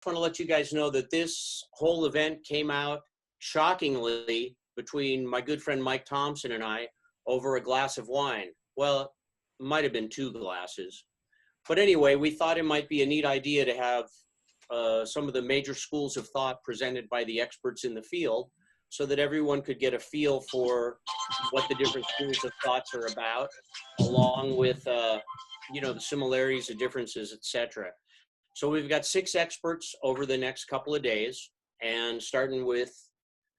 want to let you guys know that this whole event came out shockingly between my good friend Mike Thompson and I over a glass of wine. Well, it might have been 2 glasses. But anyway, we thought it might be a neat idea to have some of the major schools of thought presented by the experts in the field so that everyone could get a feel for what the different schools of thoughts are about, along with, you know, the similarities, the differences, etc. So we've got 6 experts over the next couple of days, and starting with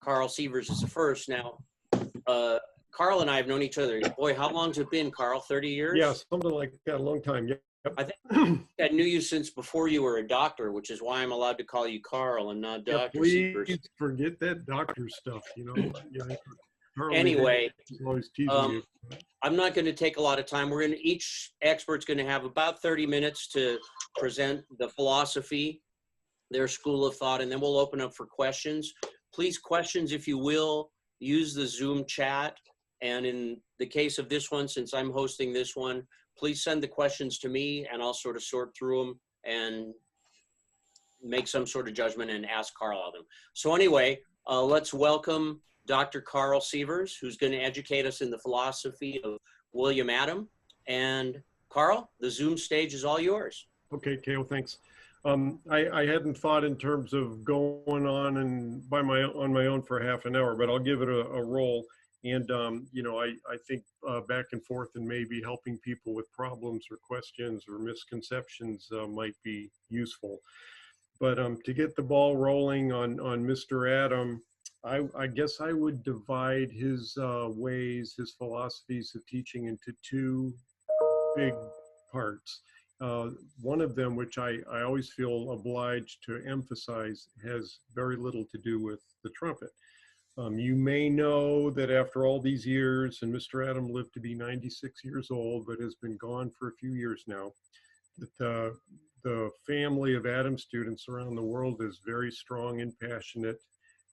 Karl Sievers is the first. Now, Karl and I have known each other. Boy, how long's it been, Karl? 30 years? Yeah, something like that, a long time. Yep. I think I knew you since before you were a doctor, which is why I'm allowed to call you Karl and not Dr. Sievers. Please forget that doctor stuff, you know. Anyway, always teasing you. I'm not going to take a lot of time. Each expert's going to have about 30 minutes to present the philosophy, their school of thought, and then we'll open up for questions. Please, questions, if you will, use the Zoom chat. And in the case of this one, since I'm hosting this one, please send the questions to me and I'll sort of sort through them and make some sort of judgment and ask Karl on them. So anyway, let's welcome Dr. Karl Sievers, who's going to educate us in the philosophy of William Adam. And Karl, the Zoom stage is all yours. Okay, Kale, thanks. I hadn't thought in terms of going on and on my own for half an hour, but I'll give it a roll. And, you know, I think back and forth and maybe helping people with problems or questions or misconceptions might be useful. But to get the ball rolling on Mr. Adam, I guess I would divide his ways, his philosophies of teaching into 2 big parts. One of them, which I always feel obliged to emphasize, has very little to do with the trumpet. You may know that after all these years, and Mr. Adam lived to be 96 years old, but has been gone for a few years now, that the family of Adam students around the world is very strong and passionate.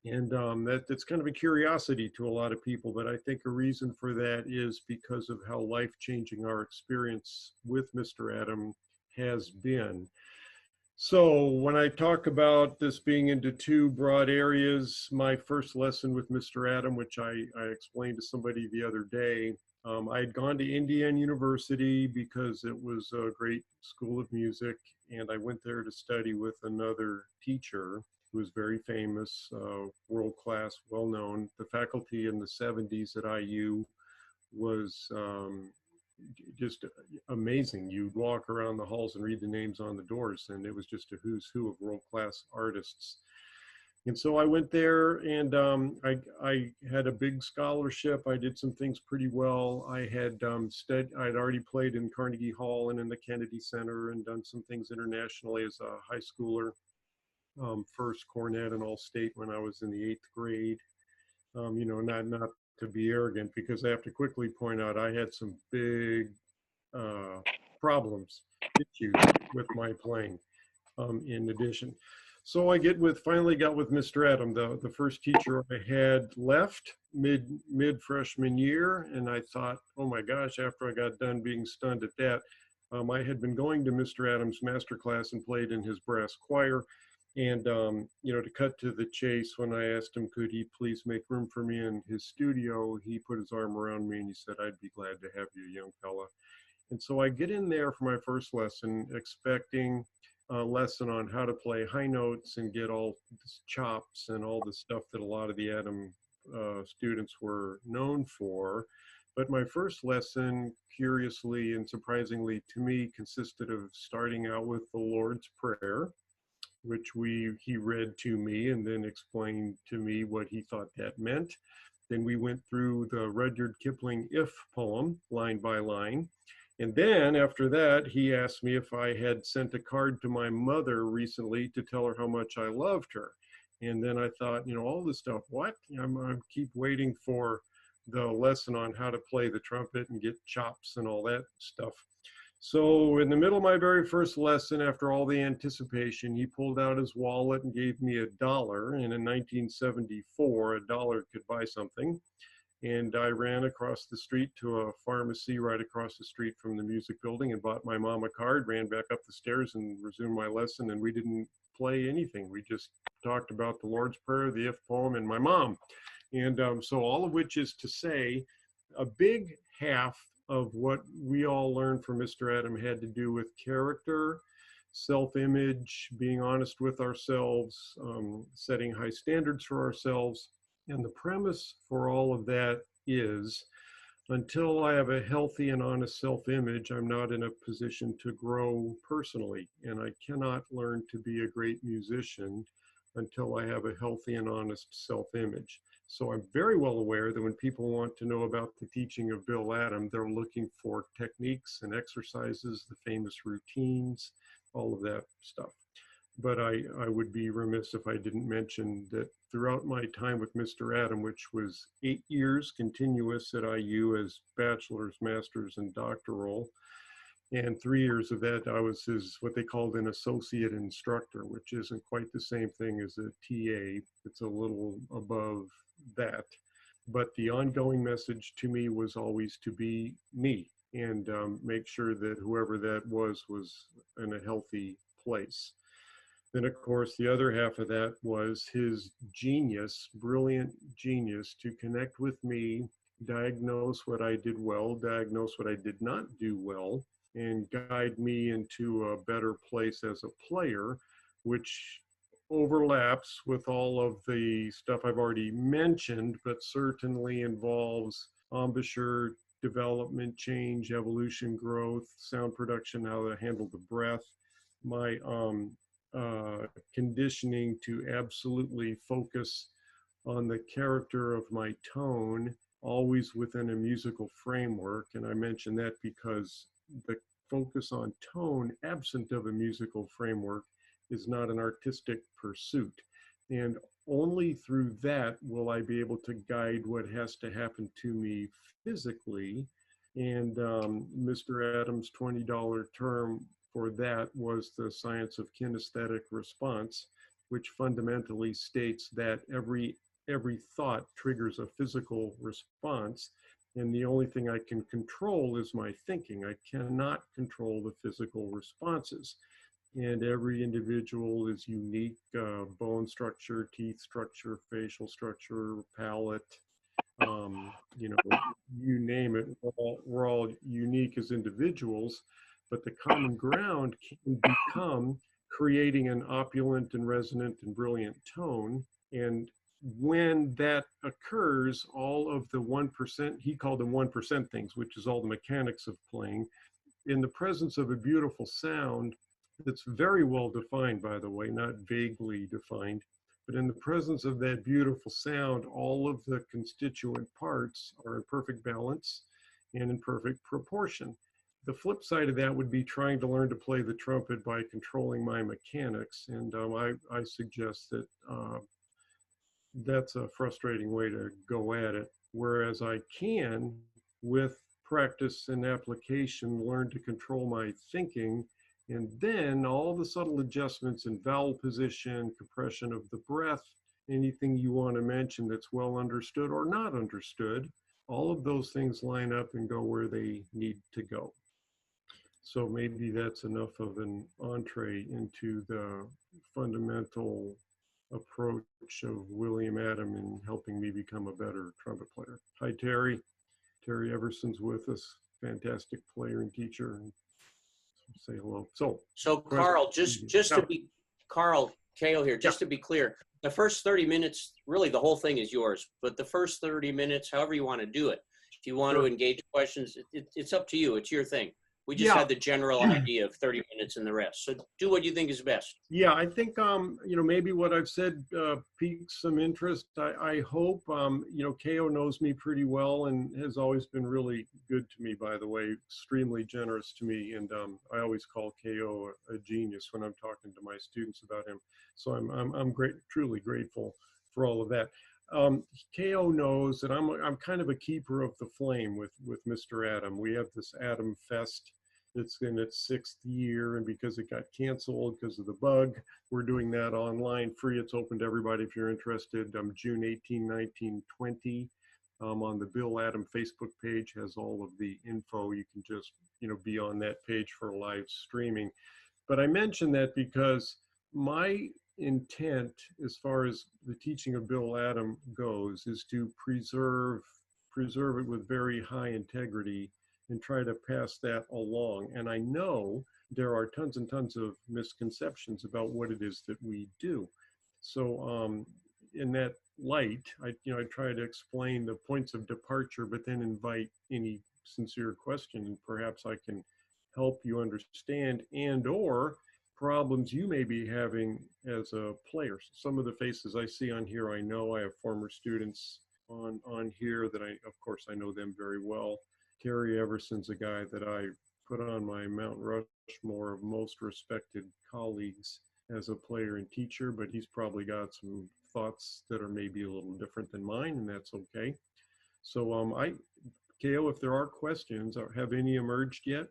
And that's kind of a curiosity to a lot of people, but I think a reason for that is because of how life-changing our experience with Mr. Adam has been. So when I talk about this being into 2 broad areas, my first lesson with Mr. Adam, which I explained to somebody the other day, I had gone to Indiana University because it was a great school of music, and I went there to study with another teacher who was very famous, world-class, well-known. The faculty in the 70s at IU was just amazing. You'd walk around the halls and read the names on the doors, and it was just a who's who of world-class artists. And so I went there, and I had a big scholarship. I did some things pretty well. I had I'd already played in Carnegie Hall and in the Kennedy Center and done some things internationally as a high schooler. First cornet and all-state when I was in the 8th grade. You know, not to be arrogant, because I have to quickly point out I had some big problems, issues with my playing in addition. So I finally got with Mr. Adam, the first teacher I had left mid freshman year, and I thought, oh my gosh, after I got done being stunned at that, I had been going to Mr. Adam's master class and played in his brass choir. And, you know, to cut to the chase, when I asked him, could he please make room for me in his studio, he put his arm around me and he said, I'd be glad to have you, young fella. And so I get in there for my first lesson, expecting a lesson on how to play high notes and get all the chops and all the stuff that a lot of the Adam students were known for. But my first lesson, curiously and surprisingly to me, consisted of starting out with the Lord's Prayer, which he read to me and then explained to me what he thought that meant. Then we went through the Rudyard Kipling If poem, line by line. And then after that, he asked me if I had sent a card to my mother recently to tell her how much I loved her. And then I thought, you know, all this stuff, what? I keep waiting for the lesson on how to play the trumpet and get chops and all that stuff. So in the middle of my very first lesson, after all the anticipation, he pulled out his wallet and gave me $1. And in 1974, $1 could buy something. And I ran across the street to a pharmacy right across the street from the music building and bought my mom a card, ran back up the stairs and resumed my lesson. And we didn't play anything. We just talked about the Lord's Prayer, the If poem, and my mom. And so all of which is to say, a big half of what we all learned from Mr. Adam had to do with character, self-image, being honest with ourselves, setting high standards for ourselves. And the premise for all of that is, until I have a healthy and honest self-image, I'm not in a position to grow personally. And I cannot learn to be a great musician until I have a healthy and honest self-image. So I'm very well aware that when people want to know about the teaching of Bill Adam, they're looking for techniques and exercises, the famous routines, all of that stuff. But I would be remiss if I didn't mention that throughout my time with Mr. Adam, which was 8 years continuous at IU as bachelor's, master's, and doctoral, and 3 years of that, I was his, what they called an associate instructor, which isn't quite the same thing as a TA. It's a little above that. But the ongoing message to me was always to be me and make sure that whoever that was in a healthy place. Then, of course, the other half of that was his genius, brilliant genius, to connect with me, diagnose what I did well, diagnose what I did not do well, and guide me into a better place as a player, which overlaps with all of the stuff I've already mentioned, but certainly involves embouchure, development, change, evolution, growth, sound production, how to handle the breath, my conditioning to absolutely focus on the character of my tone, always within a musical framework. And I mention that because the focus on tone, absent of a musical framework, is not an artistic pursuit. And only through that will I be able to guide what has to happen to me physically. And Mr. Adams' $20 term for that was the science of kinesthetic response, which fundamentally states that every thought triggers a physical response. And the only thing I can control is my thinking. I cannot control the physical responses. And every individual is unique, bone structure, teeth structure, facial structure, palate, you know, you name it. We're all unique as individuals, but the common ground can become creating an opulent and resonant and brilliant tone. And when that occurs, all of the 1%, he called them 1% things, which is all the mechanics of playing, in the presence of a beautiful sound that's very well defined, by the way, not vaguely defined, but in the presence of that beautiful sound, all of the constituent parts are in perfect balance and in perfect proportion. The flip side of that would be trying to learn to play the trumpet by controlling my mechanics. And I suggest that that's a frustrating way to go at it. Whereas I can, with practice and application, learn to control my thinking, and then all the subtle adjustments in vowel position, compression of the breath, anything you want to mention that's well understood or not understood, all of those things line up and go where they need to go. So maybe that's enough of an entree into the fundamental approach of William Adam in helping me become a better trumpet player. Hi, Terry. Terry Everson's with us, fantastic player and teacher. Say hello. So Karl, just to be, Karl, Ko here, just to be clear, the first 30 minutes, really the whole thing is yours, but the first 30 minutes, however you want to do it, if you want to engage questions, it's up to you. It's your thing. We just had the general idea of 30 minutes and the rest. So do what you think is best. Yeah, I think, you know, maybe what I've said piques some interest. I hope, you know, Ko knows me pretty well and has always been really good to me, by the way, extremely generous to me. And I always call Ko a genius when I'm talking to my students about him. So I'm truly grateful for all of that. Ko knows that I'm kind of a keeper of the flame with Mr. Adam. We have this Adam Fest. It's in its 6th year, and because it got canceled because of the bug, we're doing that online free. It's open to everybody if you're interested. June 18, 19, 20 on the Bill Adam Facebook page has all of the info. You can just, be on that page for live streaming. But I mention that because my intent, as far as the teaching of Bill Adam goes, is to preserve it with very high integrity and try to pass that along. And I know there are tons and tons of misconceptions about what it is that we do. So in that light, I try to explain the points of departure, but then invite any sincere question, and perhaps I can help you understand and or problems you may be having as a player. Some of the faces I see on here, I know I have former students on here that of course I know them very well. Terry Everson's a guy that I put on my Mount Rushmore of most respected colleagues as a player and teacher, but he's probably got some thoughts that are maybe a little different than mine, and that's okay. So Kale, if there are questions, or have any emerged yet?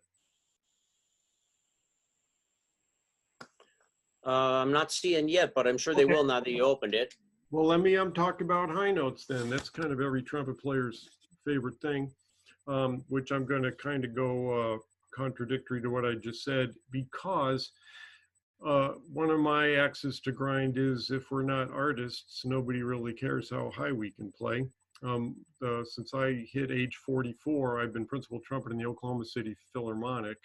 I'm not seeing yet, but I'm sure they will now that you opened it. Well, let me talk about high notes then. That's kind of every trumpet player's favorite thing, which I'm going to kind of go contradictory to what I just said, because one of my axes to grind is if we're not artists, nobody really cares how high we can play. Since I hit age 44, I've been principal trumpeter in the Oklahoma City Philharmonic,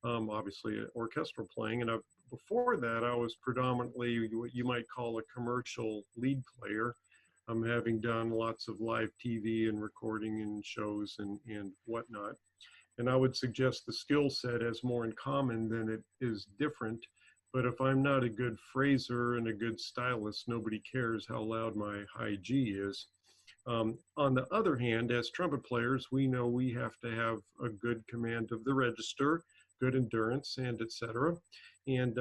obviously orchestral playing, and before that, I was predominantly what you might call a commercial lead player. Having done lots of live TV and recording and shows and whatnot. And I would suggest the skill set has more in common than it is different. But if I'm not a good phraser and a good stylist, nobody cares how loud my high G is. On the other hand, as trumpet players, we know we have to have a good command of the register, good endurance, and etc. And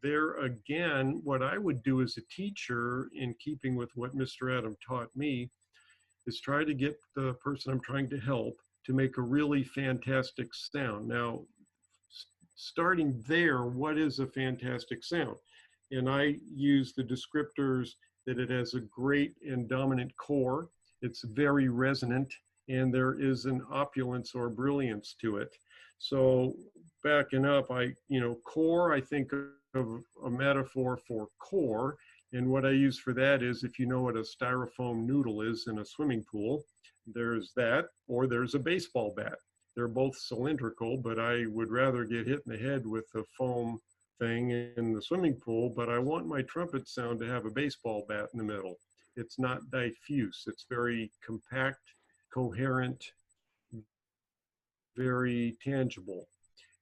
there again, what I would do as a teacher, in keeping with what Mr. Adam taught me, is try to get the person I'm trying to help to make a really fantastic sound. Now, starting there, what is a fantastic sound? And I use the descriptors that it has a great and dominant core, it's very resonant, and there is an opulence or brilliance to it. So backing up, core, I think of a metaphor for core. And what I use for that is, if you know what a styrofoam noodle is in a swimming pool, there's that, or there's a baseball bat. They're both cylindrical, but I would rather get hit in the head with a foam thing in the swimming pool, but I want my trumpet sound to have a baseball bat in the middle. It's not diffuse. It's very compact, coherent, very tangible.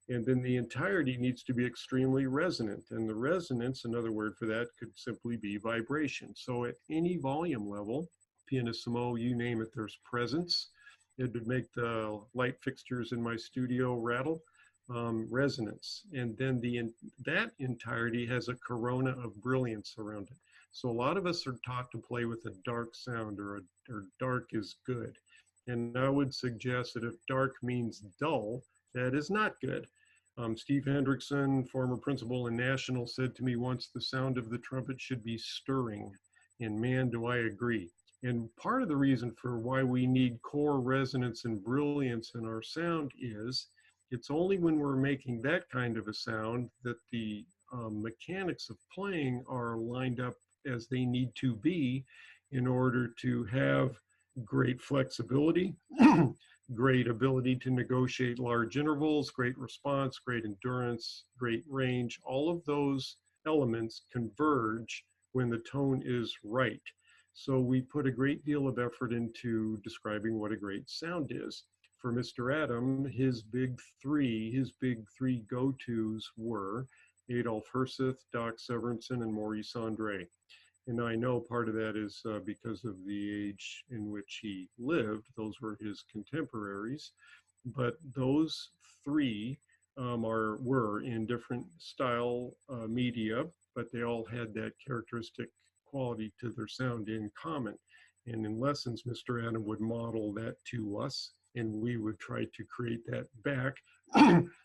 And then the entirety needs to be extremely resonant. And the resonance, another word for that, could simply be vibration. So at any volume level, pianissimo, you name it, there's presence. It would make the light fixtures in my studio rattle. Resonance. And then that entirety has a corona of brilliance around it. So a lot of us are taught to play with a dark sound, or dark is good. And I would suggest that if dark means dull, that is not good. Steve Hendrickson, former principal in National, said to me once, the sound of the trumpet should be stirring. And man, do I agree. And part of the reason for why we need core resonance and brilliance in our sound is it's only when we're making that kind of a sound that the mechanics of playing are lined up as they need to be in order to have great flexibility, great ability to negotiate large intervals, great response, great endurance, great range. All of those elements converge when the tone is right. So we put a great deal of effort into describing what a great sound is. For Mr. Adam, his big three go-tos were Adolf Herseth, Doc Severinsen, and Maurice Andre. And I know part of that is because of the age in which he lived. Those were his contemporaries. But those three were in different style media, but they all had that characteristic quality to their sound in common. And in lessons, Mr. Adam would model that to us, and we would try to create that back.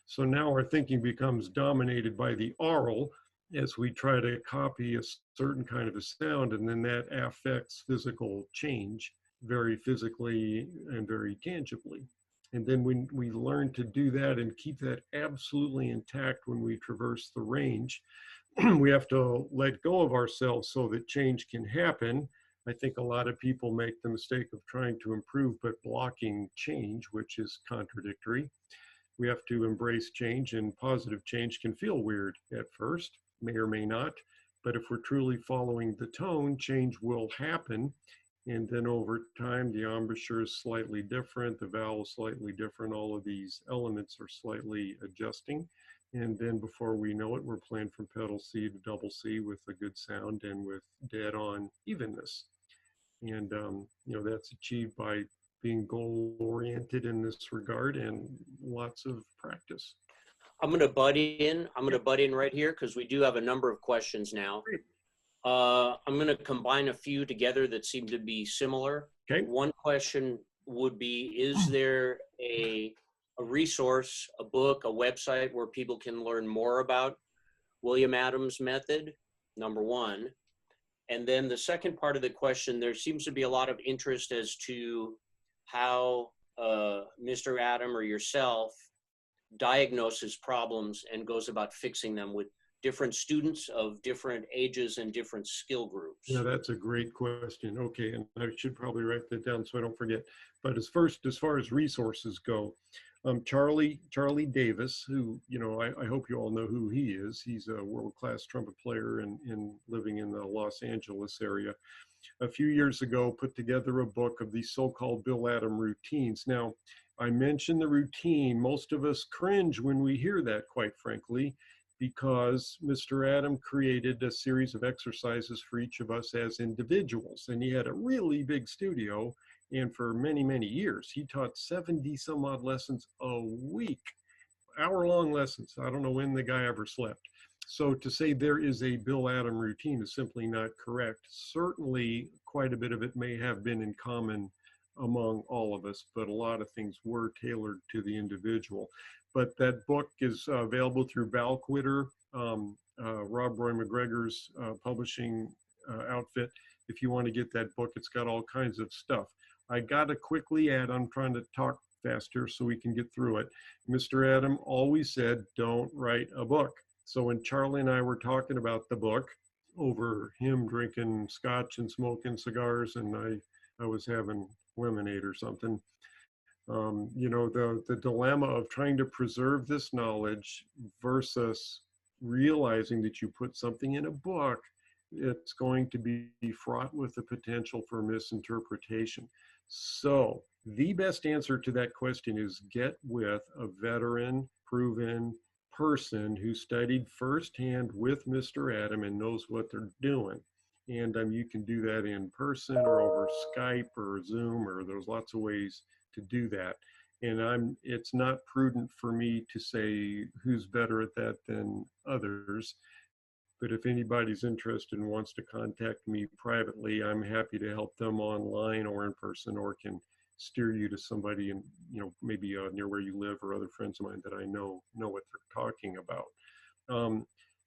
So now our thinking becomes dominated by the aural as we try to copy a certain kind of a sound, and then that affects physical change. very physically and very tangibly. And then when we learn to do that and keep that absolutely intact when we traverse the range, we have to let go of ourselves so that change can happen. I think a lot of people make the mistake of trying to improve but blocking change, which is contradictory. We have to embrace change, and positive change can feel weird at first, may or may not. But if we're truly following the tone, change will happen. And then over time, the embouchure is slightly different, the vowel is slightly different, all of these elements are slightly adjusting. And then before we know it, we're playing from pedal C to double C with a good sound and with dead on evenness. And, that's achieved by being goal oriented in this regard and lots of practice. I'm going to butt in. I'm going to butt in right here because we do have a number of questions now. Great. I'm going to combine a few together that seem to be similar. Okay. One question would be, is there a resource, a book, a website where people can learn more about William Adams' method? Number one. And then the second part of the question, there seems to be a lot of interest as to how Mr. Adam or yourself diagnoses problems and goes about fixing them with different students of different ages and different skill groups. Yeah, that's a great question. Okay, and I should probably write that down so I don't forget. But as far as resources go, Charlie Davis, who, I hope you all know who he is. He's a world-class trumpet player and living in the Los Angeles area. A few years ago, put together a book of these so-called Bill Adam routines. Now, I mentioned the routine. Most of us cringe when we hear that, quite frankly, because Mr. Adam created a series of exercises for each of us as individuals. And he had a really big studio. And for many, many years, he taught 70 some odd lessons a week, hour-long lessons. I don't know when the guy ever slept. So to say there is a Bill Adam routine is simply not correct. Certainly, quite a bit of it may have been in common among all of us, but a lot of things were tailored to the individual. But that book is available through Balquitter, Rob Roy McGregor's publishing outfit. If you want to get that book, it's got all kinds of stuff. I got to quickly add, I'm trying to talk faster so we can get through it. Mr. Adam always said, don't write a book. So when Charlie and I were talking about the book, over him drinking scotch and smoking cigars, and I was having lemonade or something, the dilemma of trying to preserve this knowledge versus realizing that you put something in a book, it's going to be fraught with the potential for misinterpretation. So the best answer to that question is get with a veteran, proven person who studied firsthand with Mr. Adam and knows what they're doing. And you can do that in person or over Skype or Zoom, or there's lots of ways to do that. And it's not prudent for me to say who's better at that than others. But if anybody's interested and wants to contact me privately, I'm happy to help them online or in person, or can steer you to somebody in, maybe near where you live, or other friends of mine that I know what they're talking about.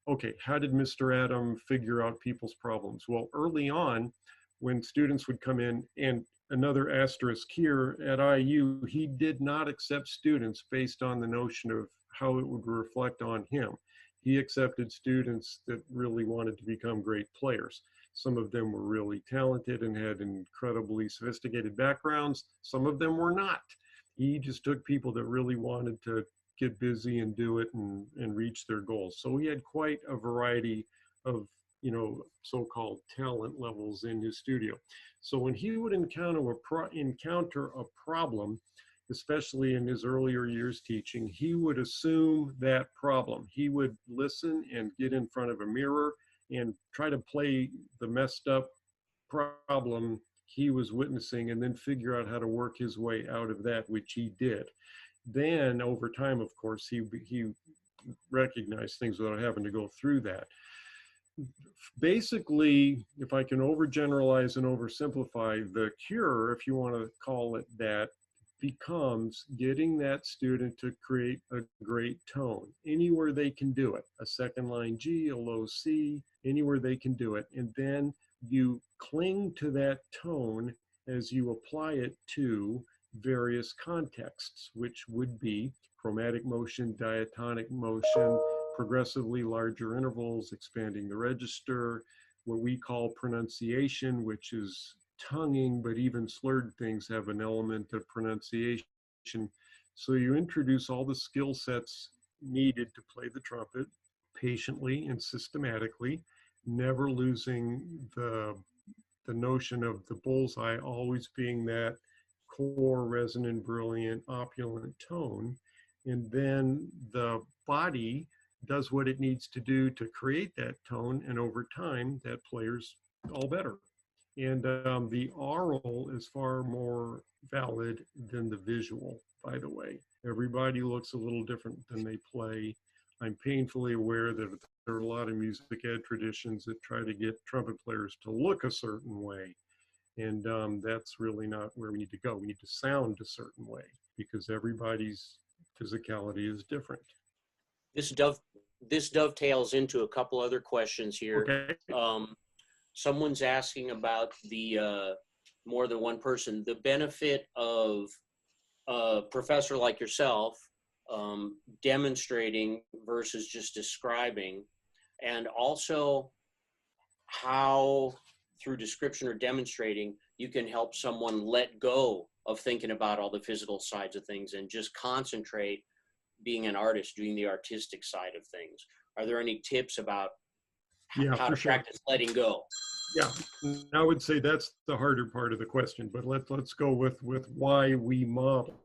Okay, how did Mr. Adam figure out people's problems? Well, early on, when students would come in, and another asterisk here, at IU, he did not accept students based on the notion of how it would reflect on him. He accepted students that really wanted to become great players. Some of them were really talented and had incredibly sophisticated backgrounds. Some of them were not. He just took people that really wanted to get busy and do it and reach their goals. So he had quite a variety of, so-called talent levels in his studio. So when he would encounter a problem, especially in his earlier years teaching, he would assume that problem. He would listen and get in front of a mirror and try to play the messed up problem he was witnessing, and then figure out how to work his way out of that, which he did. Then over time, of course, he recognized things without having to go through that. Basically, if I can overgeneralize and oversimplify, the cure, if you want to call it that, becomes getting that student to create a great tone anywhere they can do it. A second line G, a low C, anywhere they can do it. And then you cling to that tone as you apply it to various contexts, which would be chromatic motion, diatonic motion, progressively larger intervals, expanding the register, what we call pronunciation, which is tonguing, but even slurred things have an element of pronunciation. So you introduce all the skill sets needed to play the trumpet patiently and systematically, never losing the notion of the bullseye always being that core, resonant, brilliant, opulent tone. And then the body does what it needs to do to create that tone. And over time, that player's all better. And the aural is far more valid than the visual, by the way. Everybody looks a little different than they play. I'm painfully aware that there are a lot of music ed traditions that try to get trumpet players to look a certain way. And that's really not where we need to go. We need to sound a certain way because everybody's physicality is different. This dovetails into a couple other questions here. Okay. Someone's asking about the more than one person, the benefit of a professor like yourself demonstrating versus just describing, and also how through description or demonstrating you can help someone let go of thinking about all the physical sides of things and just concentrate being an artist, doing the artistic side of things. Are there any tips about how to practice letting go? Yeah, I would say that's the harder part of the question, but let's go with why we model.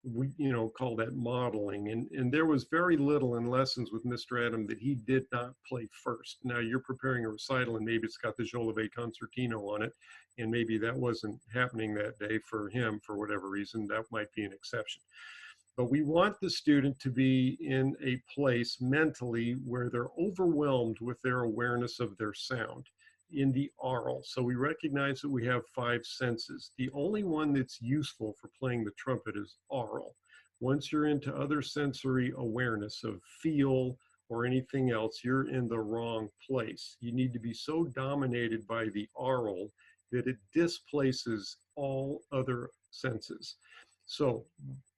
We call that modeling, and there was very little in lessons with Mr. Adam that he did not play first. Now you're preparing a recital and maybe it's got the Jolivet concertino on it, and maybe that wasn't happening that day for him for whatever reason. That might be an exception. But we want the student to be in a place mentally where they're overwhelmed with their awareness of their sound in the aural. So we recognize that we have 5 senses. The only one that's useful for playing the trumpet is aural. Once you're into other sensory awareness of feel or anything else, you're in the wrong place. You need to be so dominated by the aural that it displaces all other senses. So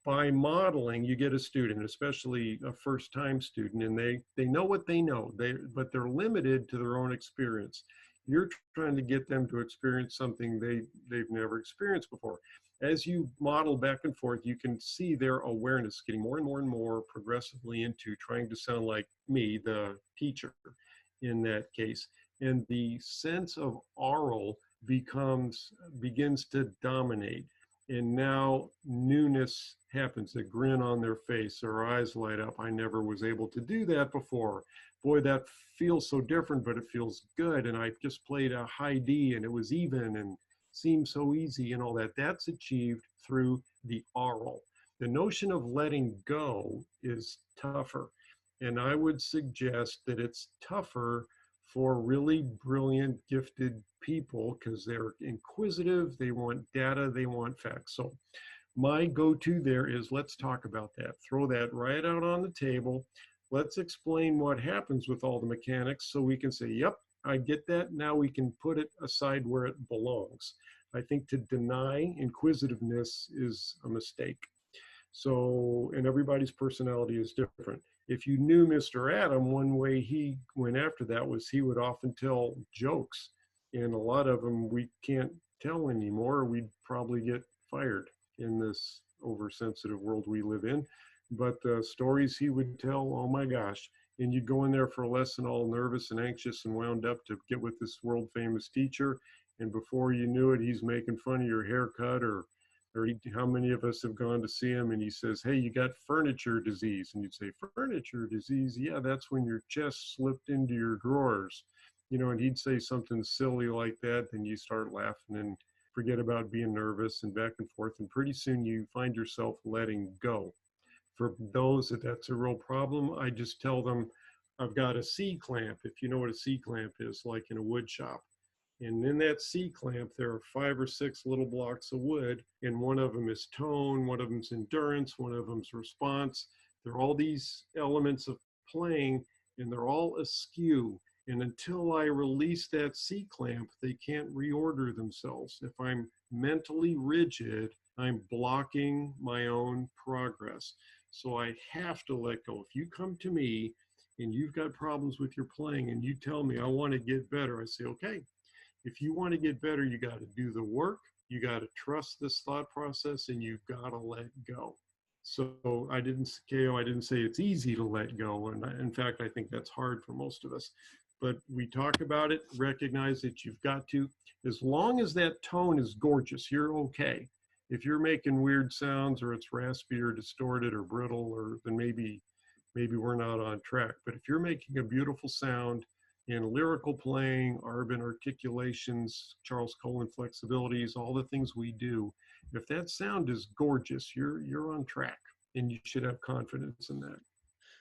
by modeling, you get a student, especially a first-time student, and they know what they know, but they're limited to their own experience. You're trying to get them to experience something they've never experienced before. As you model back and forth, you can see their awareness getting more and more and more progressively into trying to sound like me, the teacher, in that case. And the sense of aural begins to dominate. And now newness happens, a grin on their face, their eyes light up. I never was able to do that before. Boy, that feels so different, but it feels good. And I just played a high D and it was even and seemed so easy and all that. That's achieved through the aural. The notion of letting go is tougher. And I would suggest that it's tougher for really brilliant, gifted people because they're inquisitive, they want data, they want facts. So my go-to there is let's talk about that. Throw that right out on the table. Let's explain what happens with all the mechanics so we can say, yep, I get that. Now we can put it aside where it belongs. I think to deny inquisitiveness is a mistake. So, and everybody's personality is different. If you knew Mr. Adam, one way he went after that was he would often tell jokes. And a lot of them we can't tell anymore. We'd probably get fired in this oversensitive world we live in. But the stories he would tell, oh my gosh. And you'd go in there for a lesson all nervous and anxious and wound up to get with this world famous teacher. And before you knew it, he's making fun of your haircut or how many of us have gone to see him and he says, hey, you got furniture disease. And you'd say, furniture disease? Yeah, that's when your chest slipped into your drawers. And he'd say something silly like that. Then you start laughing and forget about being nervous and back and forth. And pretty soon you find yourself letting go. For those that's a real problem, I just tell them, I've got a C-clamp. If you know what a C-clamp is, like in a wood shop. And in that C-clamp, there are 5 or 6 little blocks of wood, and one of them is tone, one of them's endurance, one of them's response. There are all these elements of playing, and they're all askew. And until I release that C-clamp, they can't reorder themselves. If I'm mentally rigid, I'm blocking my own progress. So I have to let go. If you come to me and you've got problems with your playing and you tell me I want to get better, I say, okay, if you want to get better, you got to do the work, you got to trust this thought process, and you've got to let go. So I didn't say it's easy to let go. And in fact, I think that's hard for most of us. But we talk about it, recognize that you've got to, as long as that tone is gorgeous, you're okay. If you're making weird sounds or it's raspy or distorted or brittle, or then maybe we're not on track. But if you're making a beautiful sound in lyrical playing, urban articulations, Charles Colin flexibilities, all the things we do, if that sound is gorgeous, you're on track, and you should have confidence in that.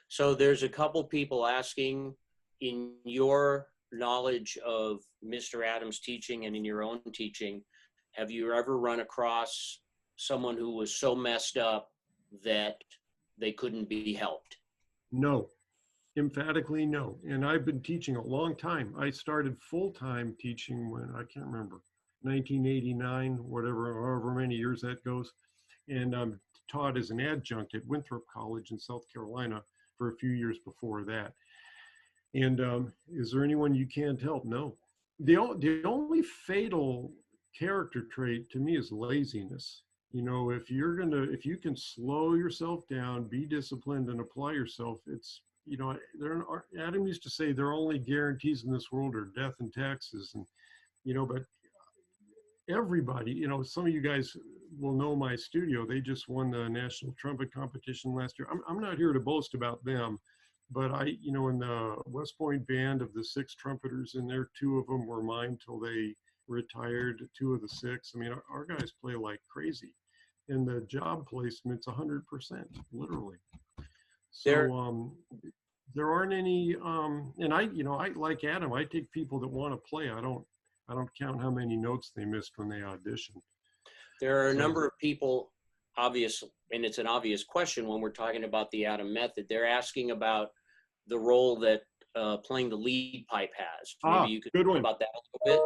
So there's a couple people asking, in your knowledge of Mr. Adams' teaching and in your own teaching, have you ever run across someone who was so messed up that they couldn't be helped? No, emphatically no. And I've been teaching a long time. I started full-time teaching when, I can't remember, 1989, whatever, however many years that goes. And I'm taught as an adjunct at Winthrop College in South Carolina for a few years before that. And is there anyone you can't help? No. The only fatal character trait to me is laziness. You know, if you can slow yourself down, be disciplined, and apply yourself, it's, you know, Adam used to say their only guarantees in this world are death and taxes. And, you know, but everybody, you know, some of you guys will know my studio. They just won the national trumpet competition last year. I'm not here to boast about them, but you know, in the West Point band of the 6 trumpeters in there, 2 of them were mine till they retired, 2 of the 6. I mean, our guys play like crazy. And the job placement's 100%, literally. So there aren't any, and I like Adam, I take people that want to play. I don't count how many notes they missed when they auditioned. There are a number of people, obvious, and it's an obvious question when we're talking about the Adam method. They're asking about the role that playing the lead pipe has. Maybe you could talk about that a little bit.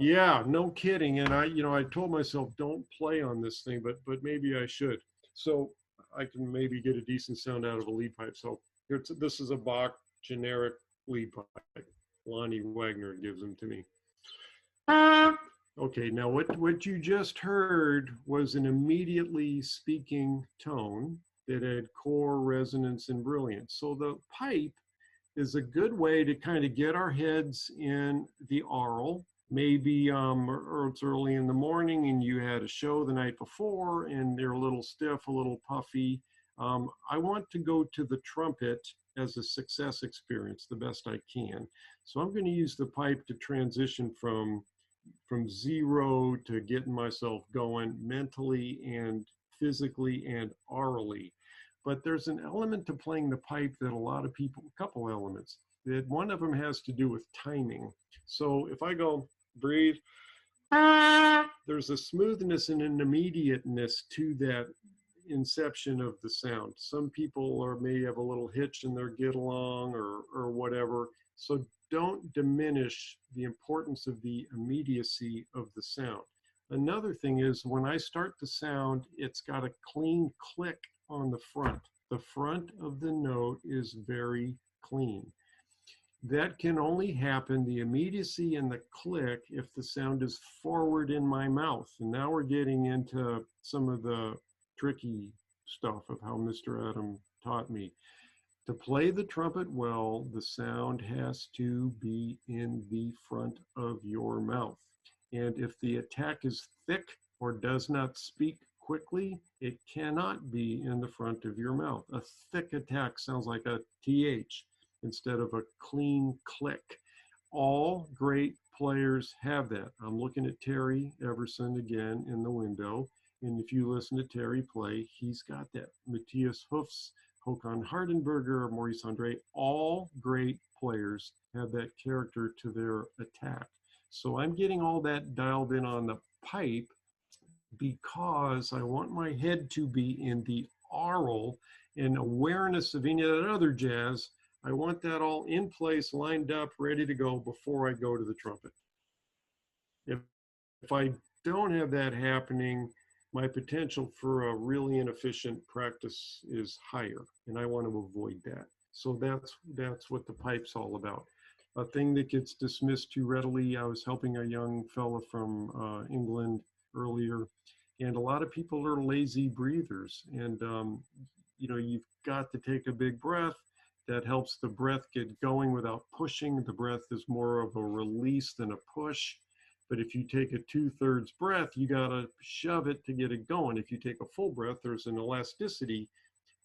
Yeah, no kidding. And I told myself, don't play on this thing, but maybe I should. So I can maybe get a decent sound out of a lead pipe. So this is a Bach generic lead pipe. Lonnie Wagner gives them to me. Okay, now what you just heard was an immediately speaking tone that had core, resonance, and brilliance. So the pipe is a good way to kind of get our heads in the aural. Maybe or it's early in the morning and you had a show the night before and they're a little stiff, a little puffy. I want to go to the trumpet as a success experience the best I can. So I'm going to use the pipe to transition from zero to getting myself going mentally and physically and aurally. But there's an element to playing the pipe that a lot of people, a couple elements, that one of them has to do with timing. So if I go breathe, there's a smoothness and an immediateness to that inception of the sound. Some people may have a little hitch in their get along or whatever. So don't diminish the importance of the immediacy of the sound. Another thing is when I start the sound, it's got a clean click on the front. The front of the note is very clean. That can only happen, the immediacy and the click, if the sound is forward in my mouth. And now we're getting into some of the tricky stuff of how Mr. Adam taught me. To play the trumpet well, the sound has to be in the front of your mouth. And if the attack is thick or does not speak quickly, it cannot be in the front of your mouth. A thick attack sounds like a TH instead of a clean click. All great players have that. I'm looking at Terry Everson again in the window. And if you listen to Terry play, he's got that. Matthias Hoofs, Håkan Hardenberger, Maurice Andre, all great players have that character to their attack. So I'm getting all that dialed in on the pipe because I want my head to be in the aural and awareness of any of that other jazz. I want that all in place, lined up, ready to go before I go to the trumpet. If I don't have that happening, my potential for a really inefficient practice is higher, and I want to avoid that. So that's what the pipe's all about. A thing that gets dismissed too readily. I was helping a young fella from England earlier, and a lot of people are lazy breathers. And you've got to take a big breath. That helps the breath get going without pushing. The breath is more of a release than a push. But if you take a 2/3 breath, you got to shove it to get it going. If you take a full breath, there's an elasticity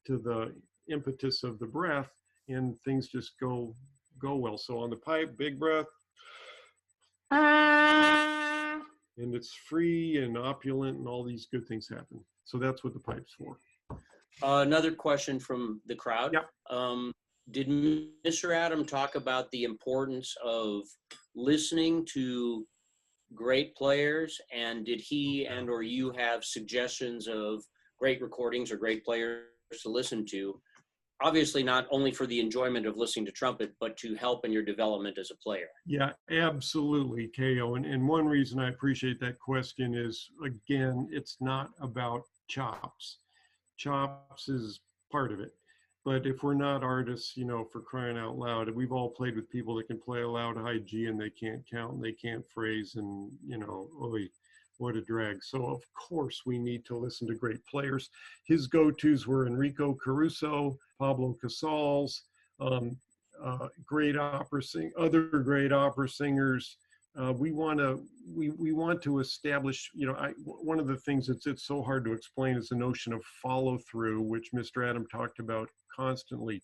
to the impetus of the breath, and things just go well. So on the pipe, big breath, and it's free and opulent, and all these good things happen. So that's what the pipe's for. Another question from the crowd. Yeah. Did Mr. Adam talk about the importance of listening to great players, and did he and or you have suggestions of great recordings or great players to listen to? Obviously not only for the enjoyment of listening to trumpet, but to help in your development as a player. Yeah, absolutely, KO. And one reason I appreciate that question is, again, it's not about chops. Chops is part of it. But if we're not artists, for crying out loud, we've all played with people that can play a loud high G and they can't count and they can't phrase, and, oy, what a drag. So of course we need to listen to great players. His go-tos were Enrico Caruso, Pablo Casals, great opera other great opera singers. We want to establish, one of the things it's so hard to explain is the notion of follow through, which Mr. Adam talked about constantly.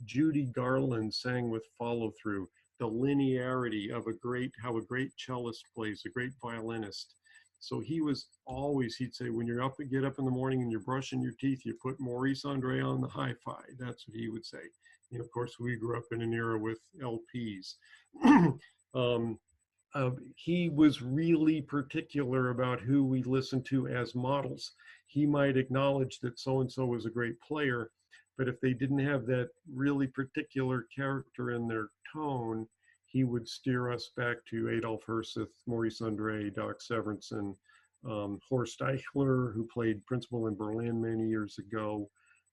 Judy Garland sang with follow through, the linearity of how a great cellist plays, a great violinist. So he'd say, when get up in the morning and you're brushing your teeth, you put Maurice Andre on the hi-fi. That's what he would say. And of course, we grew up in an era with LPs. He was really particular about who we listened to as models. He might acknowledge that so-and-so was a great player, but if they didn't have that really particular character in their tone, he would steer us back to Adolf Herseth, Maurice Andre, Doc Severinsen, Horst Eichler, who played principal in Berlin many years ago,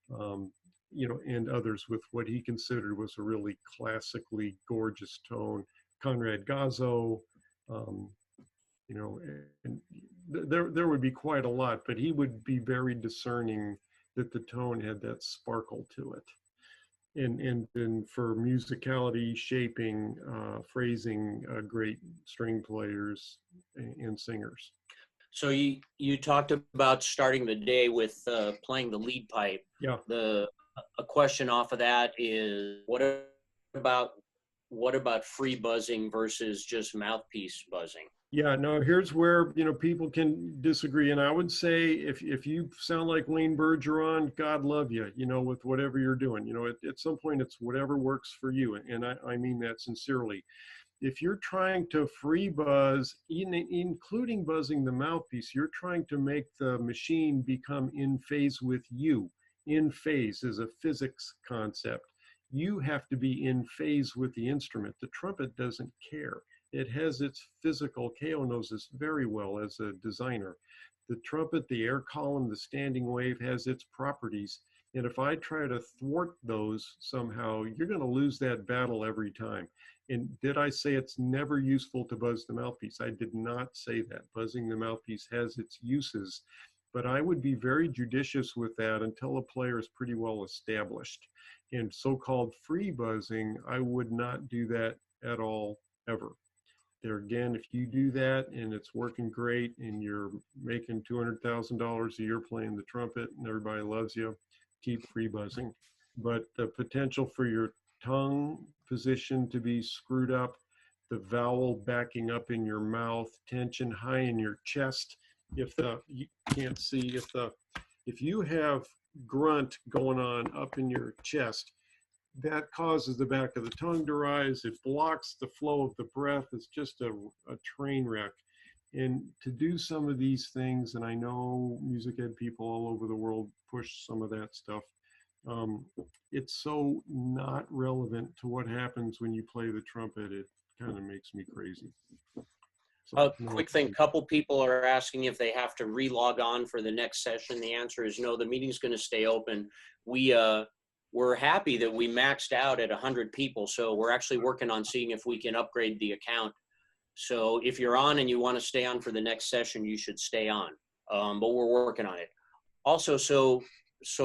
and others with what he considered was a really classically gorgeous tone. Conrad Gazzo, and there would be quite a lot, but he would be very discerning that the tone had that sparkle to it. And then for musicality, shaping, phrasing, great string players and singers. So you talked about starting the day with playing the lead pipe. Yeah. A question off of that is, what about free buzzing versus just mouthpiece buzzing? Yeah, no, here's where, people can disagree. And I would say if you sound like Wayne Bergeron, God love you, with whatever you're doing. At some point, it's whatever works for you. And I mean that sincerely. If you're trying to free buzz, including buzzing the mouthpiece, you're trying to make the machine become in phase with you. In phase is a physics concept. You have to be in phase with the instrument. The trumpet doesn't care. It has its physical, KO knows this very well as a designer. The trumpet, the air column, the standing wave has its properties. And if I try to thwart those somehow, you're going to lose that battle every time. And did I say it's never useful to buzz the mouthpiece? I did not say that. Buzzing the mouthpiece has its uses, but I would be very judicious with that until a player is pretty well established. And so-called free buzzing, I would not do that at all, ever. There again, if you do that and it's working great and you're making $200,000 a year playing the trumpet and everybody loves you, keep free buzzing. But the potential for your tongue position to be screwed up, the vowel backing up in your mouth, tension high in your chest. You can't see, if you have grunt going on up in your chest, that causes the back of the tongue to rise. It blocks the flow of the breath. It's just a train wreck. And to do some of these things, and I know music ed people all over the world push some of that stuff, Um, it's so not relevant to what happens when you play the trumpet. It kind of makes me crazy. So, Quick thing, couple people are asking if they have to re-log on for the next session. The answer is no, the meeting's going to stay open. We're happy that we maxed out at 100 people, so we're actually working on seeing if we can upgrade the account. So if you're on and you want to stay on for the next session, you should stay on, but we're working on it. Also, so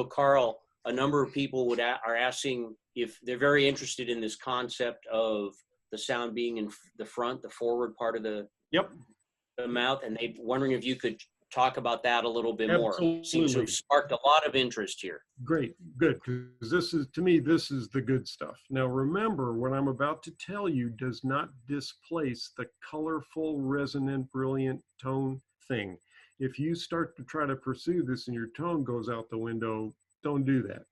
Karl, a number of people are asking if they're very interested in this concept of the sound being in the front, the forward part of the mouth, and they wondering if you could talk about that a little bit more. Seems to have sparked a lot of interest here. Great, good, because this is, to me, this is the good stuff. Now remember, what I'm about to tell you does not displace the colorful, resonant, brilliant tone thing. If you start to try to pursue this and your tone goes out the window, don't do that.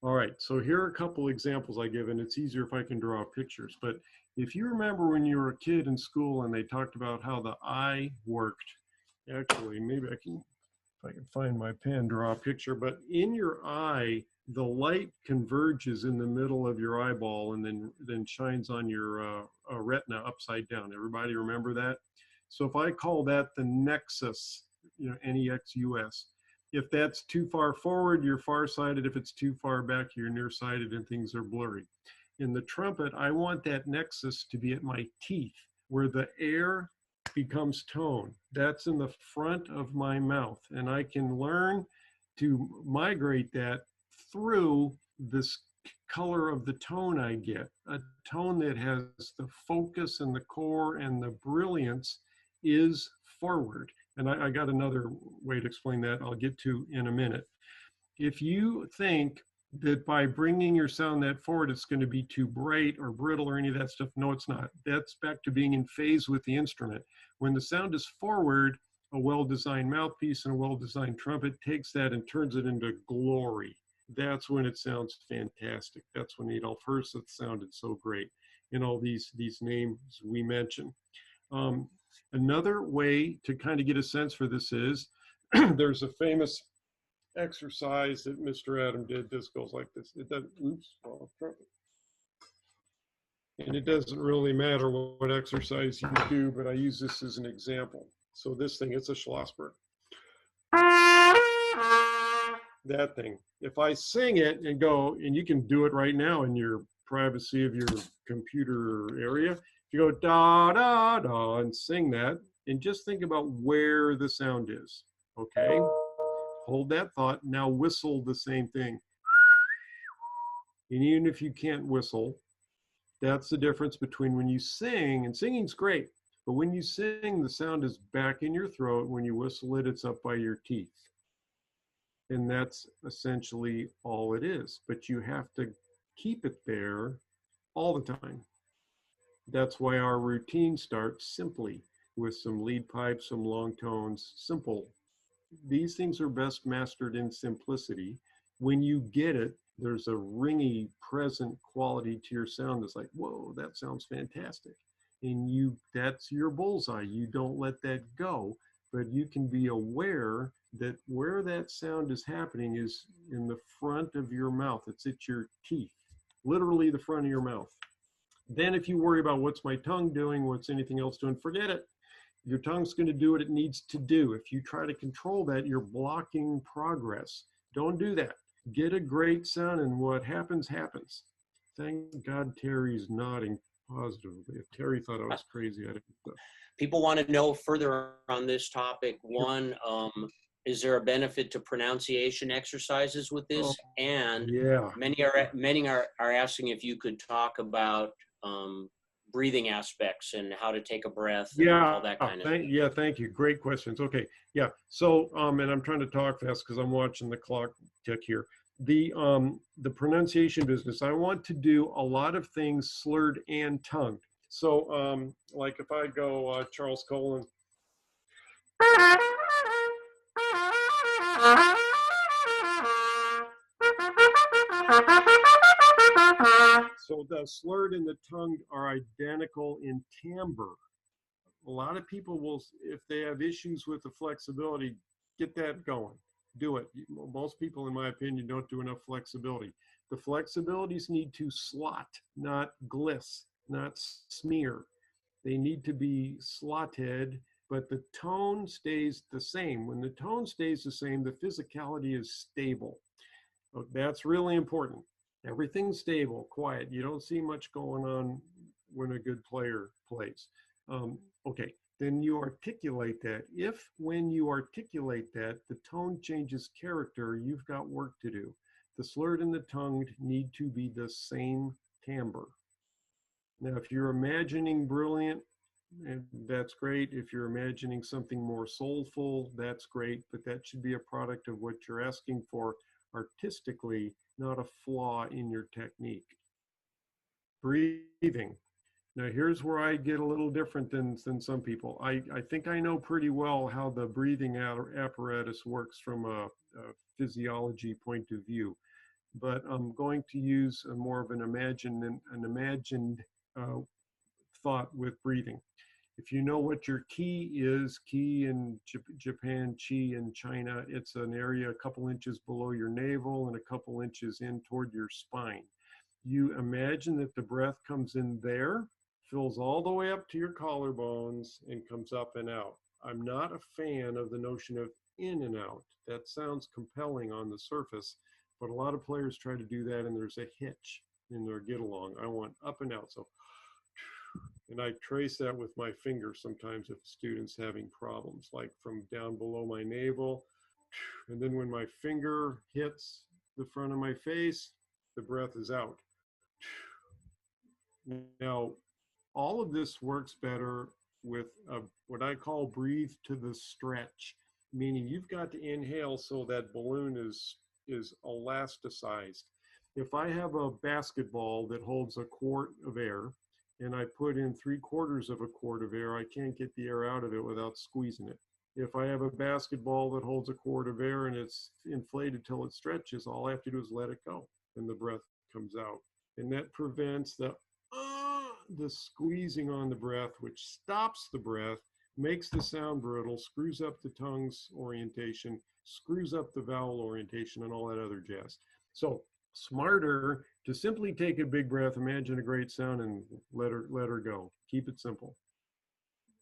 All right, so here are a couple examples I give, and it's easier if I can draw pictures. But if you remember when you were a kid in school and they talked about how the eye worked, actually, maybe I can, if I can find my pen, draw a picture, but in your eye, the light converges in the middle of your eyeball and then shines on your retina upside down. Everybody remember that? So if I call that the nexus, you know, N-E-X-U-S, if that's too far forward, you're farsighted. If it's too far back, you're nearsighted and things are blurry. In the trumpet, I want that nexus to be at my teeth, where the air becomes tone. That's in the front of my mouth. And I can learn to migrate that through this color of the tone I get. A tone that has the focus and the core and the brilliance is forward. And I got another way to explain that I'll get to in a minute. If you think that by bringing your sound that forward, it's going to be too bright or brittle or any of that stuff, no, it's not. That's back to being in phase with the instrument. When the sound is forward, a well-designed mouthpiece and a well-designed trumpet takes that and turns it into glory. That's when it sounds fantastic. That's when Adolf Hirschfeld sounded so great in all these names we mentioned. Another way to kind of get a sense for this is there's a famous exercise that Mr. Adam did. This goes like this. It doesn't, oops, and it doesn't really matter what exercise you do, but I use this as an example. So this thing, it's a Schlossberg. That thing. If I sing it and go, and you can do it right now in your privacy of your computer area, if you go da, da, da, and sing that, and just think about where the sound is, okay? Hold that thought, now whistle the same thing. And even if you can't whistle, that's the difference between when you sing, and singing's great, but when you sing, the sound is back in your throat. When you whistle it, it's up by your teeth. And that's essentially all it is, but you have to keep it there all the time. That's why our routine starts simply with some lead pipes, some long tones, simple. These things are best mastered in simplicity. When you get it, there's a ringy, present quality to your sound that's like, whoa, that sounds fantastic. And that's your bullseye. You don't let that go, but you can be aware that where that sound is happening is in the front of your mouth. It's at your teeth, literally the front of your mouth. Then if you worry about what's my tongue doing, what's anything else doing, forget it. Your tongue's going to do what it needs to do. If you try to control that, you're blocking progress. Don't do that. Get a great sound, and what happens, happens. Thank God Terry's nodding positively. If Terry thought I was crazy, I didn't know. People want to know further on this topic. One, is there a benefit to pronunciation exercises with this? And yeah, many are asking if you could talk about breathing aspects and how to take a breath and all that kind of thing. Yeah, thank you. Great questions. Okay, yeah. So, and I'm trying to talk fast because I'm watching the clock tick here. The pronunciation business, I want to do a lot of things slurred and tongued. So, like if I go Charles Colin. So the slurred and the tongued are identical in timbre. A lot of people will, if they have issues with the flexibility, get that going. do it. Most people, in my opinion, don't do enough flexibility. The flexibilities need to slot, not gliss, not smear. They need to be slotted, but the tone stays the same. When the tone stays the same, the physicality is stable. That's really important. Everything's stable, quiet. You don't see much going on when a good player plays. Okay, then you articulate that. If when you articulate that, the tone changes character, you've got work to do. The slurred and the tongued need to be the same timbre. Now, if you're imagining brilliant, that's great. If you're imagining something more soulful, that's great, but that should be a product of what you're asking for artistically, not a flaw in your technique. Breathing. Now, here's where I get a little different than some people. I think I know pretty well how the breathing apparatus works from a physiology point of view, but I'm going to use a more of an imagined thought with breathing. If you know what your ki is, ki in Japan, chi in China, it's an area a couple inches below your navel and a couple inches in toward your spine. You imagine that the breath comes in there, fills all the way up to your collarbones, and comes up and out. I'm not a fan of the notion of in and out. That sounds compelling on the surface, but a lot of players try to do that and there's a hitch in their get along. I want up and out. So, and I trace that with my finger sometimes if the student's having problems, like from down below my navel. And then when my finger hits the front of my face, the breath is out. Now, all of this works better with what I call breathe to the stretch, meaning you've got to inhale so that balloon is elasticized. If I have a basketball that holds a quart of air and I put in 3/4 of a quart of air, I can't get the air out of it without squeezing it. If I have a basketball that holds a quart of air and it's inflated till it stretches, all I have to do is let it go and the breath comes out. And that prevents the squeezing on the breath, which stops the breath, makes the sound brittle, screws up the tongue's orientation, screws up the vowel orientation, and all that other jazz. So smarter to simply take a big breath, imagine a great sound, and let her go. Keep it simple.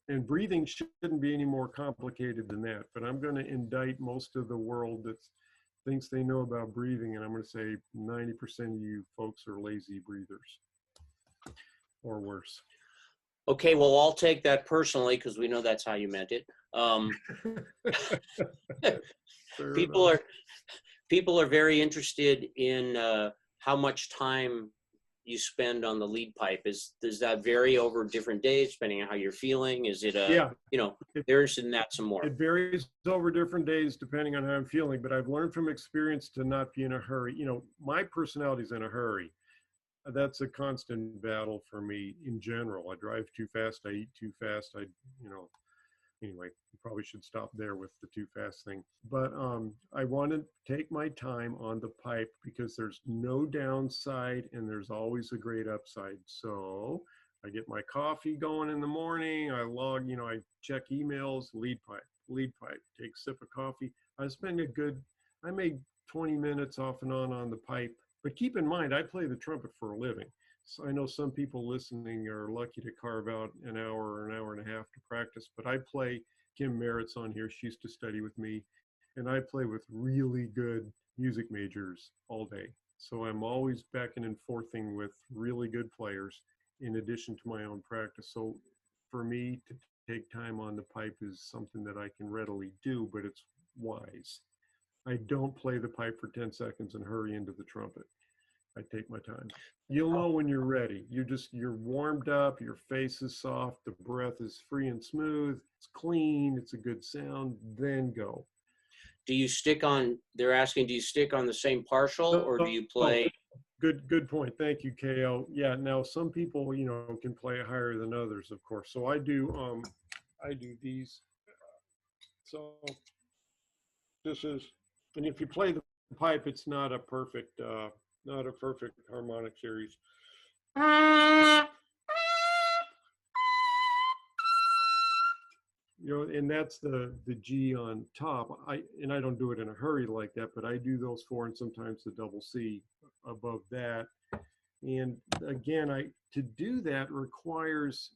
And breathing shouldn't be any more complicated than that, but I'm going to indict most of the world that thinks they know about breathing, and I'm going to say 90% of you folks are lazy breathers. Or worse. Okay, well, I'll take that personally because we know that's how you meant it. People are very interested in how much time you spend on the lead pipe. Does that vary over different days depending on how you're feeling? Is it they're interested in that some more. It varies over different days depending on how I'm feeling, but I've learned from experience to not be in a hurry. My personality's in a hurry. That's a constant battle for me in general. I drive too fast, I eat too fast, anyway, you probably should stop there with the too fast thing. But I want to take my time on the pipe because there's no downside and there's always a great upside. So I get my coffee going in the morning, I log, I check emails, lead pipe, take a sip of coffee. I make 20 minutes off and on the pipe. But keep in mind, I play the trumpet for a living. So I know some people listening are lucky to carve out an hour or an hour and a half to practice, but I play, Kim Merritt's on here, she used to study with me, and I play with really good music majors all day. So I'm always backing and forthing with really good players in addition to my own practice. So for me to take time on the pipe is something that I can readily do, but it's wise. I don't play the pipe for 10 seconds and hurry into the trumpet. I take my time. You'll know when you're ready. You're warmed up, your face is soft, the breath is free and smooth, it's clean, it's a good sound, then go. Do you stick on, they're asking, do you stick on the same partial or do you play? Good point. Thank you, KO. Yeah, now some people, can play higher than others, of course. So I do these. So this is, and if you play the pipe, it's not a perfect harmonic series. and that's the G on top. And I don't do it in a hurry like that, but I do those four and sometimes the double C above that. And again, to do that requires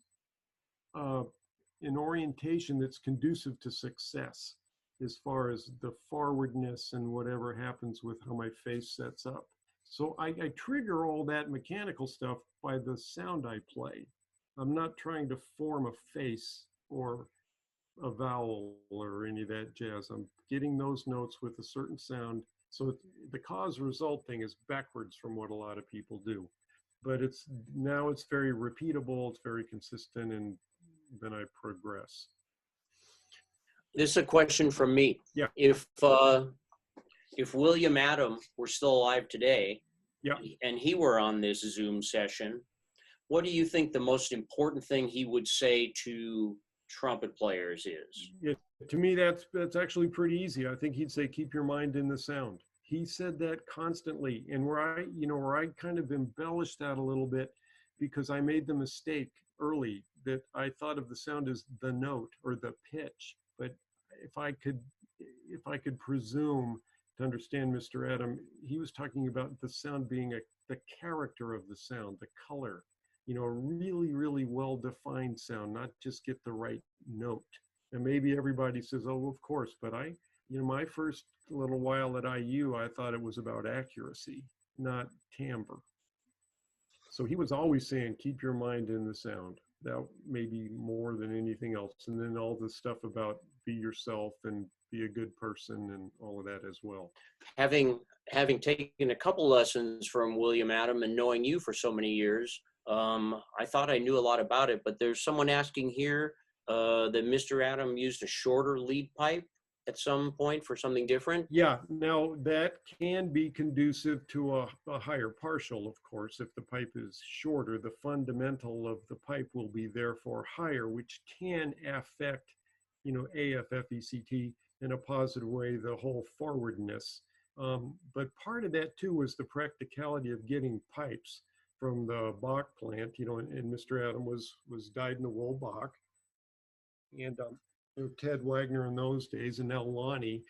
an orientation that's conducive to success as far as the forwardness and whatever happens with how my face sets up. So I trigger all that mechanical stuff by the sound I play. I'm not trying to form a face or a vowel or any of that jazz. I'm getting those notes with a certain sound. So the cause result thing is backwards from what a lot of people do. But it's very repeatable, it's very consistent, and then I progress. This is a question from me. Yeah. If William Adam were still alive today, yeah, and he were on this Zoom session, what do you think the most important thing he would say to trumpet players is? Yeah, to me, that's actually pretty easy. I think he'd say, keep your mind in the sound. He said that constantly, and where I kind of embellished that a little bit, because I made the mistake early that I thought of the sound as the note or the pitch. But if I could presume to understand Mr. Adam, he was talking about the sound being the character of the sound, the color, a really, really well-defined sound, not just get the right note. And maybe everybody says, oh, of course, but my first little while at IU, I thought it was about accuracy, not timbre. So he was always saying, keep your mind in the sound. That maybe more than anything else. And then all the stuff about be yourself and be a good person and all of that as well. Having taken a couple lessons from William Adam and knowing you for so many years, I thought I knew a lot about it, but there's someone asking here that Mr. Adam used a shorter lead pipe at some point for something different? Yeah, now that can be conducive to a higher partial, of course. If the pipe is shorter, the fundamental of the pipe will be therefore higher, which can affect, AFFECT in a positive way, the whole forwardness. But part of that too was the practicality of getting pipes from the Bach plant, and Mr. Adam was dyed-in-the-wool Bach. And Ted Wagner in those days, and now Lonnie,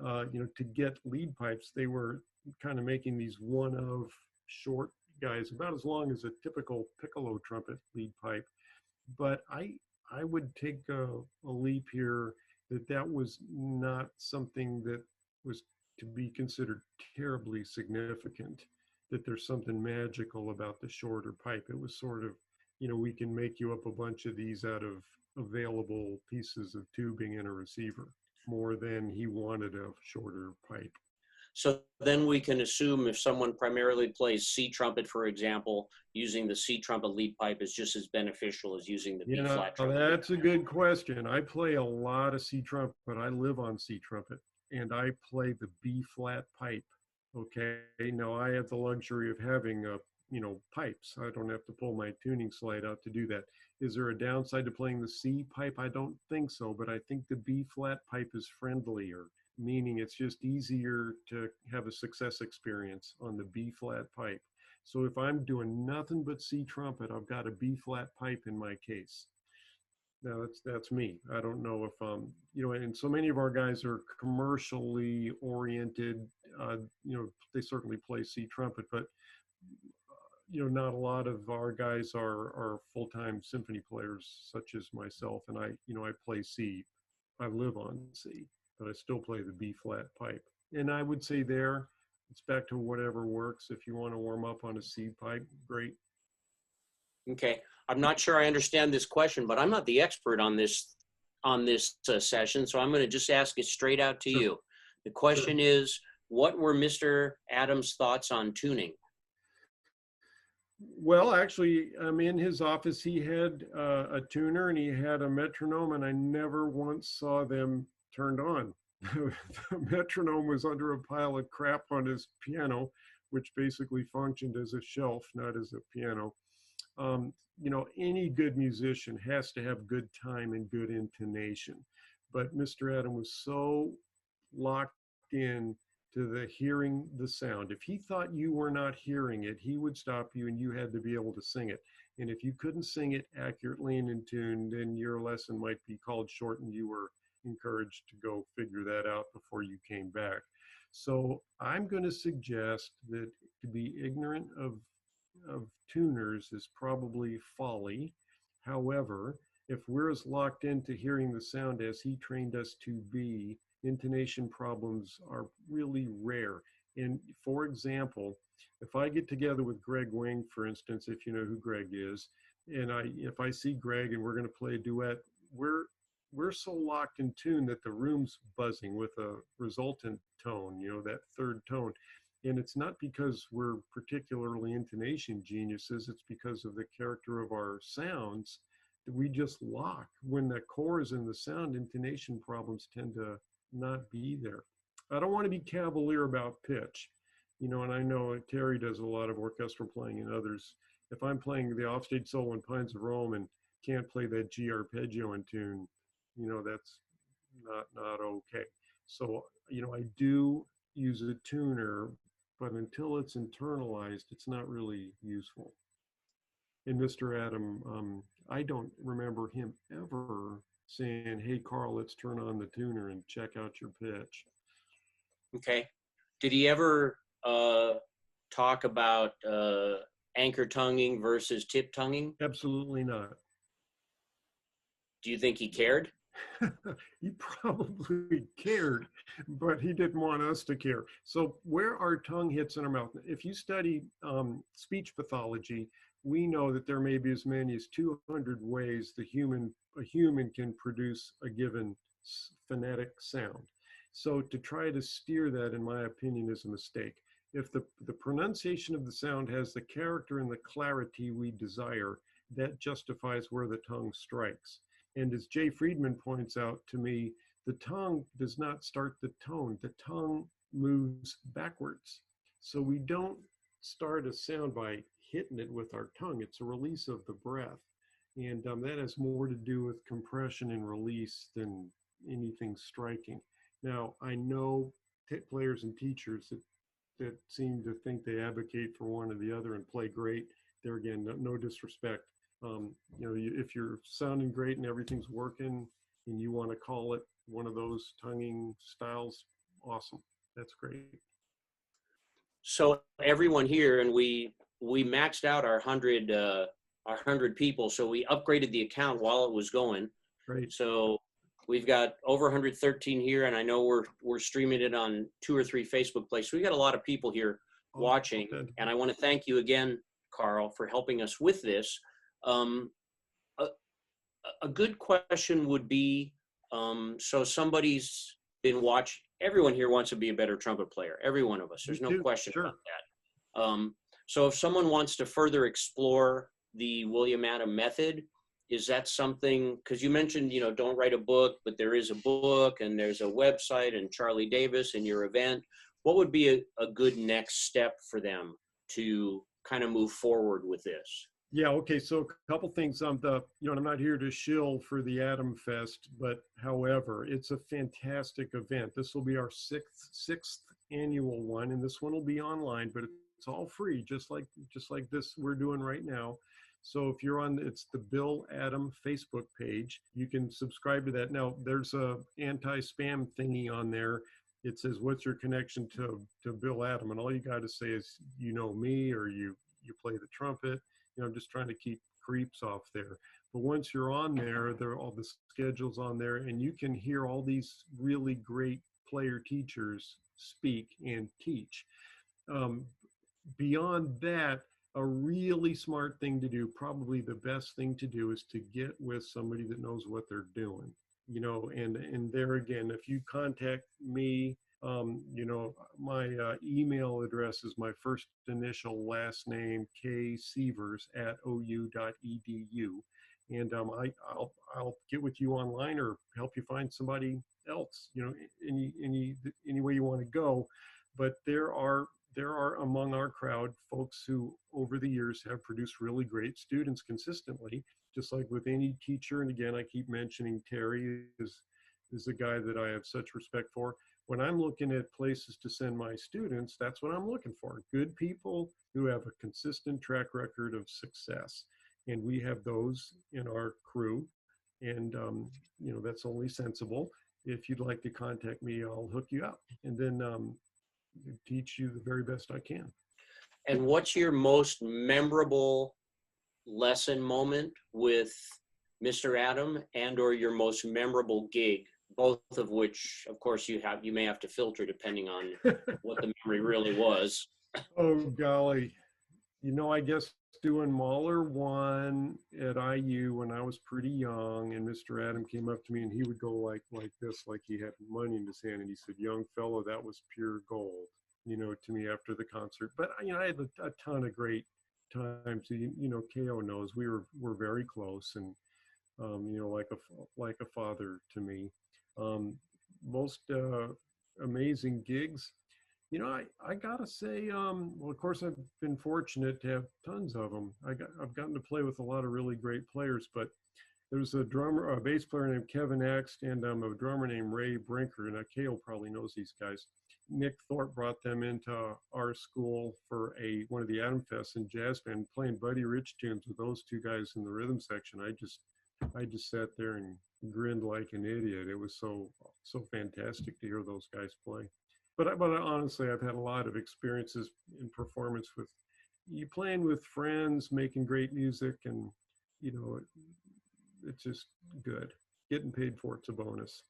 to get lead pipes, they were kind of making these one-of short guys, about as long as a typical piccolo trumpet lead pipe. But I would take a leap here that was not something that was to be considered terribly significant, that there's something magical about the shorter pipe. It was sort of, we can make you up a bunch of these out of available pieces of tubing in a receiver, more than he wanted a shorter pipe. So then we can assume if someone primarily plays C trumpet, for example, using the C trumpet lead pipe is just as beneficial as using the B-flat trumpet. That's a good question. I play a lot of C trumpet. I live on C trumpet, and I play the B-flat pipe. Okay, now I have the luxury of having pipes. I don't have to pull my tuning slide out to do that. Is there a downside to playing the C pipe? I don't think so, but I think the B-flat pipe is friendlier, meaning it's just easier to have a success experience on the B-flat pipe. So if I'm doing nothing but C trumpet, I've got a B-flat pipe in my case. Now that's me. I don't know if and so many of our guys are commercially oriented. They certainly play C trumpet, but not a lot of our guys are full-time symphony players such as myself, and I play C. I live on C, but I still play the B-flat pipe. And I would say it's back to whatever works. If you want to warm up on a C pipe, great. Okay, I'm not sure I understand this question, but I'm not the expert on this session, so I'm going to just ask it straight out to you. The question is, what were Mr. Adams' thoughts on tuning? Well, actually, in his office, he had a tuner and he had a metronome, and I never once saw them turned on. The metronome was under a pile of crap on his piano, which basically functioned as a shelf, not as a piano. Any good musician has to have good time and good intonation. But Mr. Adam was so locked in to the hearing the sound. If he thought you were not hearing it, he would stop you and you had to be able to sing it. And if you couldn't sing it accurately and in tune, then your lesson might be called short and you were encouraged to go figure that out before you came back. So I'm going to suggest that to be ignorant of tuners is probably folly. However, if we're as locked into hearing the sound as he trained us to be, intonation problems are really rare. And for example, if I get together with Greg Wing, for instance, if you know who Greg is, and if I see Greg and we're going to play a duet, we're so locked in tune that the room's buzzing with a resultant tone, you know, that third tone. And it's not because we're particularly intonation geniuses, it's because of the character of our sounds that we just lock. When the core is in the sound, intonation problems tend to not be there. I don't want to be cavalier about pitch, you know, and I know Terry does a lot of orchestral playing and others. If I'm playing the offstage solo in Pines of Rome and can't play that G arpeggio in tune, you know, that's not okay. So, you know, I do use a tuner, but until it's internalized, it's not really useful. And Mr. Adam, I don't remember him ever saying, hey, Karl, let's turn on the tuner and check out your pitch. Okay. Did he ever talk about anchor tonguing versus tip tonguing? Absolutely not. Do you think he cared? He probably cared, but he didn't want us to care. So where our tongue hits in our mouth, if you study speech pathology, we know that there may be as many as 200 ways a human can produce a given phonetic sound. So to try to steer that, in my opinion, is a mistake. If the pronunciation of the sound has the character and the clarity we desire, that justifies where the tongue strikes. And as Jay Friedman points out to me, the tongue does not start the tone. The tongue moves backwards. So we don't start a sound by hitting it with our tongue. It's a release of the breath. And that has more to do with compression and release than anything striking. Now, I know players and teachers that seem to think they advocate for one or the other and play great. There again, no disrespect. You know, if you're sounding great and everything's working and you want to call it one of those tonguing styles, awesome. That's great. So everyone here, and we maxed out our 100 people. So we upgraded the account while it was going. Great. So we've got over 113 here, and I know we're streaming it on 2 or 3 Facebook places. So we got a lot of people here watching, and I want to thank you again, Karl, for helping us with this. A good question would be, so somebody's been watching, everyone here wants to be a better trumpet player, every one of us, there's no question about that. So if someone wants to further explore the William Adam method, is that something, because you mentioned, you know, don't write a book, but there is a book and there's a website and Charlie Davis and your event, what would be a good next step for them to kind of move forward with this? Yeah, okay, so a couple things. You know, I'm not here to shill for the Adam Fest, but however, it's a fantastic event. This will be our sixth annual one, and this one will be online, but it's all free, just like this we're doing right now. So if you're on, it's the Bill Adam Facebook page, you can subscribe to that. Now, there's a anti-spam thingy on there. It says, what's your connection to Bill Adam? And all you got to say is, you know me, or you play the trumpet. You know, I'm just trying to keep creeps off there. But once you're on there, there are all the schedules on there, and you can hear all these really great player teachers speak and teach. Beyond that, a really smart thing to do, probably the best thing to do, is to get with somebody that knows what they're doing. You know, and there again, if you contact me, you know, my email address is my first initial last name, Sievers @ou.edu. And I'll get with you online or help you find somebody else, you know, any way you want to go. But there are among our crowd folks who over the years have produced really great students consistently, just like with any teacher. And again, I keep mentioning Terry is a guy that I have such respect for. When I'm looking at places to send my students, that's what I'm looking for. Good people who have a consistent track record of success. and we have those in our crew. And, you know, that's only sensible. If you'd like to contact me, I'll hook you up and then teach you the very best I can. And what's your most memorable lesson moment with Mr. Adam, and or your most memorable gig, both of which, of course, you may have to filter depending on what the memory really was. Oh, golly. You know, I guess doing Mahler 1 at IU when I was pretty young, and Mr. Adam came up to me and he would go like this, like he had money in his hand, and he said, "Young fellow, that was pure gold," you know, to me after the concert. But, you know, I had a ton of great times. You know, KO knows we're very close, and you know, like a father to me. Most amazing gigs. You know, I gotta say, well, of course, I've been fortunate to have tons of them. I've gotten to play with a lot of really great players, but there's a bass player named Kevin Axt, and a drummer named Ray Brinker, and KO probably knows these guys. Nick Thorpe brought them into our school for one of the Adam Fests in jazz band, playing Buddy Rich tunes with those two guys in the rhythm section. I just sat there and grinned like an idiot. It was so fantastic to hear those guys play. But honestly, I've had a lot of experiences in performance with you playing with friends, making great music, and you know, it's just good. Getting paid for it's a bonus.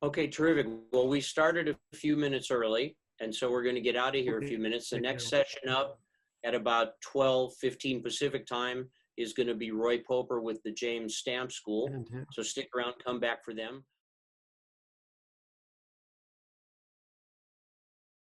Okay, terrific. Well, we started a few minutes early, and so we're going to get out of here a few minutes. The next session up at about 12:15 Pacific time is going to be Roy Poper with the James Stamp School. So stick around, come back for them.